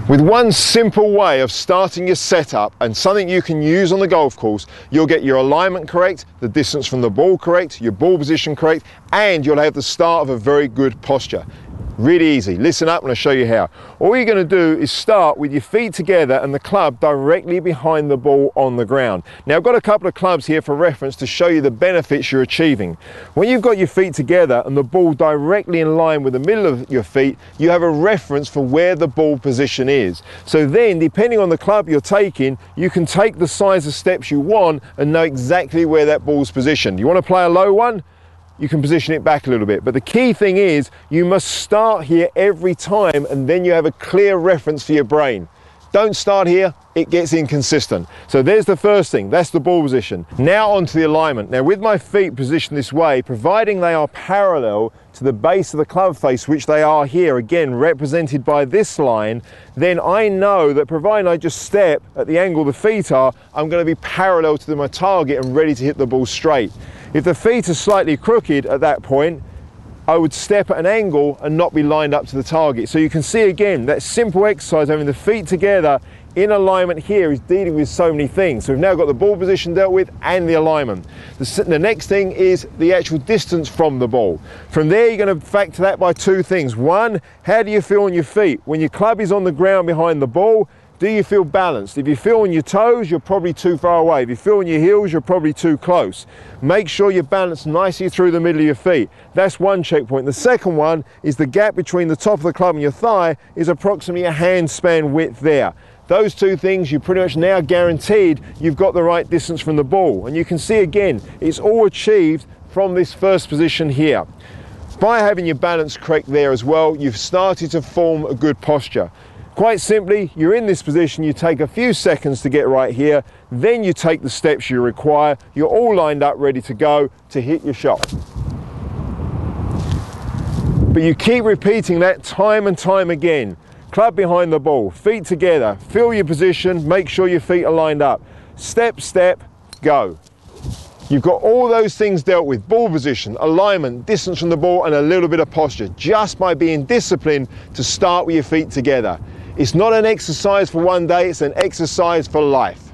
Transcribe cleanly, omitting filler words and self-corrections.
With one simple way of starting your setup and something you can use on the golf course, you'll get your alignment correct, the distance from the ball correct, your ball position correct, and you'll have the start of a very good posture. Really easy. Listen up and I'll show you how. All you're going to do is start with your feet together and the club directly behind the ball on the ground. Now I've got a couple of clubs here for reference to show you the benefits you're achieving. When you've got your feet together and the ball directly in line with the middle of your feet, you have a reference for where the ball position is. So then, depending on the club you're taking, you can take the size of steps you want and know exactly where that ball's positioned. You want to play a low one? You can position it back a little bit. But the key thing is you must start here every time and then you have a clear reference for your brain. Don't start here, it gets inconsistent. So there's the first thing, that's the ball position. Now onto the alignment. Now with my feet positioned this way, providing they are parallel to the base of the club face, which they are here, again represented by this line, then I know that providing I just step at the angle the feet are, I'm going to be parallel to my target and ready to hit the ball straight. If the feet are slightly crooked at that point, I would step at an angle and not be lined up to the target. So you can see again, that simple exercise, having the feet together in alignment here, is dealing with so many things. So we've now got the ball position dealt with and the alignment. The next thing is the actual distance from the ball. From there, you're going to factor that by two things. One, how do you feel on your feet? When your club is on the ground behind the ball, do you feel balanced? If you feel on your toes, you're probably too far away. If you feel on your heels, you're probably too close. Make sure you're balanced nicely through the middle of your feet. That's one checkpoint. The second one is the gap between the top of the club and your thigh is approximately a hand span width there. Those two things, you pretty much now guaranteed you've got the right distance from the ball. And you can see again, it's all achieved from this first position here. By having your balance correct there as well, you've started to form a good posture. Quite simply, you're in this position, you take a few seconds to get right here, then you take the steps you require, you're all lined up ready to go to hit your shot. But you keep repeating that time and time again. Club behind the ball, feet together, feel your position, make sure your feet are lined up. Step, step, go. You've got all those things dealt with: ball position, alignment, distance from the ball, and a little bit of posture, just by being disciplined to start with your feet together. It's not an exercise for one day, it's an exercise for life.